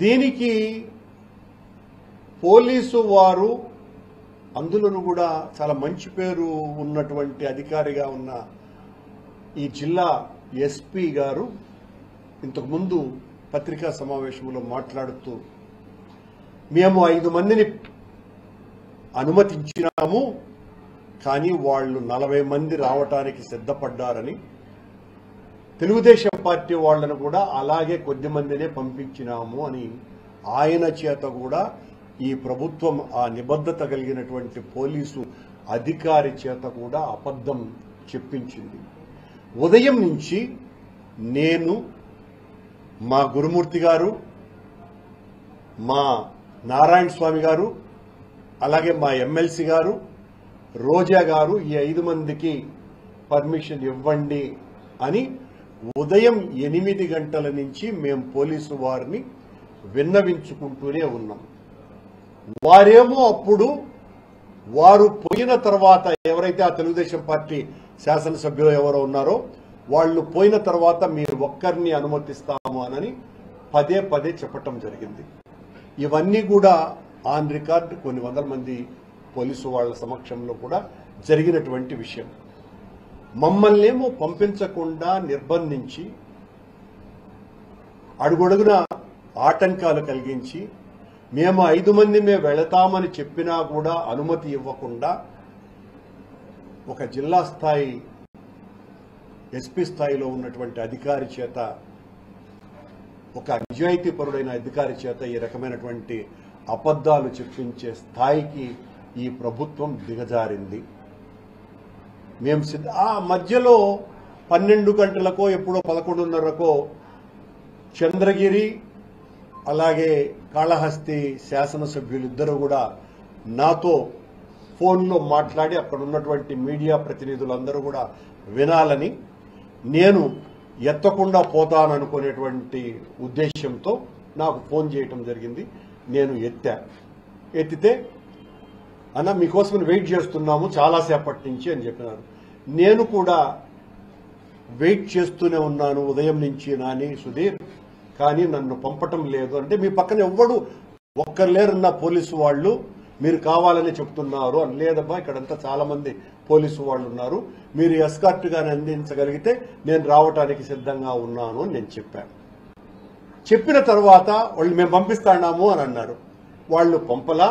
దీనికి పోలీసు వారు, అందులోనూ కూడా చాలా మంచి పేరు ఉన్నటువంటి అధికారిగా ఉన్న ఈ జిల్లా ఎస్పీ గారు ఇంతకుముందు పత్రికా సమావేశంలో మాట్లాడుతూ, మేము 5 మందిని అనుమతించినాము, కానీ వాళ్ళు 40 మంది రావటానికి సిద్ధపడ్డారని, తెలుగుదేశం పార్టీ వాళ్లను కూడా అలాగే కొద్ది మందినే పంపించినాము అని ఆయన చేత కూడా ఈ ప్రభుత్వం ఆ నిబద్ధత కలిగినటువంటి పోలీసు అధికారి చేత కూడా అబద్ధం చెప్పించింది. ఉదయం నుంచి నేను, మా గురుమూర్తి గారు, మా నారాయణ స్వామి గారు, అలాగే మా ఎమ్మెల్సీ గారు, రోజా గారు ఈ 5 మందికి పర్మిషన్ ఇవ్వండి అని ఉదయం 8 గంటల నుంచి మేము పోలీసు వారిని విన్నవించుకుంటూనే ఉన్నాం. వారేమో అప్పుడు వారు పోయిన తర్వాత, ఎవరైతే ఆ తెలుగుదేశం పార్టీ శాసనసభ్యులు ఎవరో ఉన్నారో వాళ్ళు పోయిన తర్వాత మీరు ఒక్కరిని అనుమతిస్తాము అని పదే పదే చెప్పటం జరిగింది. ఇవన్నీ కూడా ఆన్ రికార్డ్ కొన్ని వందల మంది పోలీసు వాళ్ల సమక్షంలో కూడా జరిగినటువంటి విషయం. మమ్మల్నేమో పంపించకుండా నిర్బంధించి, అడుగడుగున ఆటంకాలు కలిగించి, మేము 5 మందిమే వెళతామని చెప్పినా కూడా అనుమతి ఇవ్వకుండా ఒక జిల్లా స్థాయి ఎస్పీ స్థాయిలో ఉన్నటువంటి అధికారి చేత, ఒక నిజాయితీపరుడైన అధికారి చేత ఈ రకమైనటువంటి అబద్ధాలు చెప్పించే స్థాయికి ఈ ప్రభుత్వం దిగజారింది. మేము ఆ మధ్యలో 12 గంటలకో ఎప్పుడో 11:30కో చంద్రగిరి అలాగే కాళహస్తి శాసనసభ్యులిద్దరూ కూడా నాతో ఫోన్లో మాట్లాడి అక్కడ ఉన్నటువంటి మీడియా ప్రతినిధులందరూ కూడా వినాలని, నేను ఎత్తకుండా పోతాననుకునేటువంటి ఉద్దేశంతో నాకు ఫోన్ చేయటం జరిగింది. నేను ఎత్తితే అన్న మీకోసం వెయిట్ చేస్తున్నాము చాలాసేపటి నుంచి అని చెప్పినారు. నేను కూడా వెయిట్ చేస్తూనే ఉన్నాను ఉదయం నుంచి నాని సుధీర్, కానీ నన్ను పంపటం లేదు అంటే, మీ పక్కన ఎవ్వడు ఒక్కరు లేరన్న పోలీసు వాళ్ళు, మీరు కావాలని చెప్తున్నారు అని. లేదబ్బా, ఇక్కడంతా చాలా మంది పోలీసు వాళ్ళు ఉన్నారు, మీరు ఎస్కార్ట్ గాని అందించగలిగితే నేను రావటానికి సిద్ధంగా ఉన్నాను అని నేను చెప్పాను. చెప్పిన తర్వాత వాళ్ళు మేము పంపిస్తాము అని అన్నారు. వాళ్ళు పంపలా.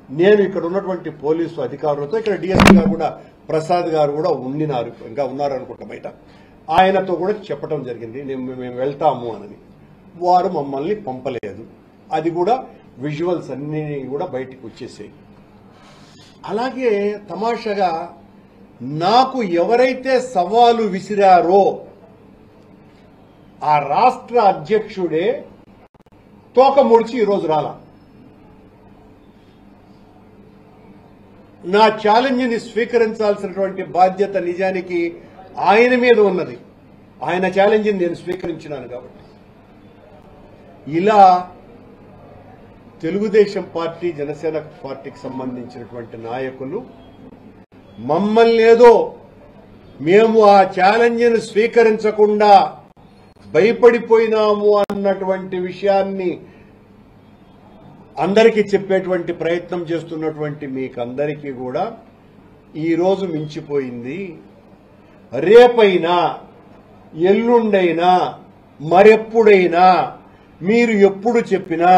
నేను ఇక్కడ ఉన్నటువంటి పోలీసు అధికారులతో, ఇక్కడ డిఎస్పీ గారు కూడా ప్రసాద్ గారు కూడా ఉండినారు, ఇంకా ఉన్నారు అనుకుంటా బయట, ఆయనతో కూడా చెప్పడం జరిగింది మేము వెళ్తాము అని. వారు మమ్మల్ని పంపలేదు. అది కూడా విజువల్స్ అన్ని కూడా బయటికి వచ్చేసాయి. అలాగే తమాషాగా నాకు ఎవరైతే సవాలు విసిరారో ఆ రాష్ట్ర అధ్యక్షుడే తోక ముడిచి ఈరోజు రాలా. నా ఛాలెంజ్ని స్వీకరించాల్సినటువంటి బాధ్యత నిజానికి ఆయన మీద ఉన్నది. ఆయన ఛాలెంజ్ని నేను స్వీకరించినాను కాబట్టి. ఇలా తెలుగుదేశం పార్టీ, జనసేన పార్టీకి సంబంధించినటువంటి నాయకులు మమ్మల్ని ఏదో మేము ఆ ఛాలెంజ్ని స్వీకరించకుండా భయపడిపోయినాము అన్నటువంటి విషయాన్ని అందరికీ చెప్పేటువంటి ప్రయత్నం చేస్తున్నటువంటి మీకందరికీ కూడా ఈరోజు మించిపోయింది. రేపైనా, ఎల్లుండైనా, మరెప్పుడైనా మీరు ఎప్పుడు చెప్పినా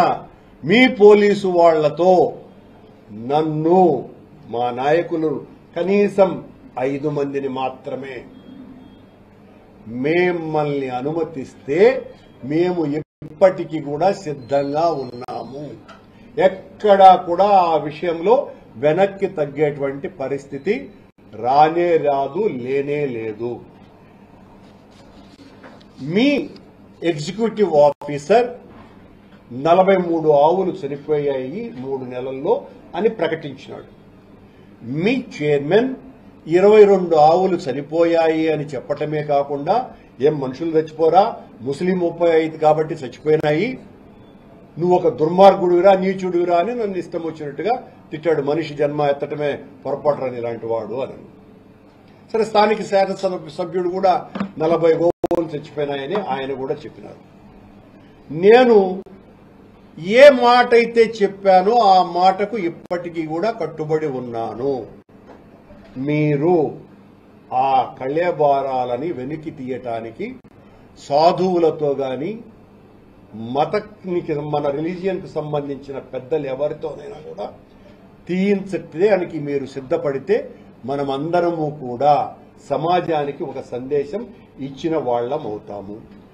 మీ పోలీసు వాళ్లతో నన్ను, మా నాయకులు కనీసం 5 మందిని మాత్రమే మిమ్మల్ని అనుమతిస్తే మేము ఇప్పటికీ కూడా సిద్ధంగా ఉన్నాము. ఎక్కడా కూడా ఆ విషయంలో వెనక్కి తగ్గేటువంటి పరిస్థితి రానే రాదు, లేనే లేదు. మీ ఎగ్జిక్యూటివ్ ఆఫీసర్ 43 ఆవులు చనిపోయాయి 3 నెలల్లో అని ప్రకటించినాడు. మీ చైర్మన్ 22 ఆవులు చనిపోయాయి అని చెప్పటమే కాకుండా, ఏం మనుషులు చచ్చిపోరా, ముస్లిం 35 కాబట్టి చచ్చిపోయినాయి, నువ్వు ఒక దుర్మార్గుడివిరా, నీచుడివిరా అని నన్ను ఇష్టం వచ్చినట్టుగా తిట్టాడు. మనిషి జన్మ ఎత్తటమే పొరపాటురాని ఇలాంటి వాడు అని. సరే, స్థానిక శాసనసభ్యుడు కూడా 40 గోవులు చచ్చిపోయినాయని ఆయన కూడా చెప్పినారు. నేను ఏ మాట అయితే చెప్పానో ఆ మాటకు ఇప్పటికీ కూడా కట్టుబడి ఉన్నాను. మీరు ఆ కళేబారాలని వెనక్కి తీయటానికి సాధువులతో గాని మతానికి మన రిలీజియన్కి సంబంధించిన పెద్దలు ఎవరితోనైనా కూడా తీయించడానికి మీరు సిద్ధపడితే మనమందరము కూడా సమాజానికి ఒక సందేశం ఇచ్చిన వాళ్ళం అవుతాము.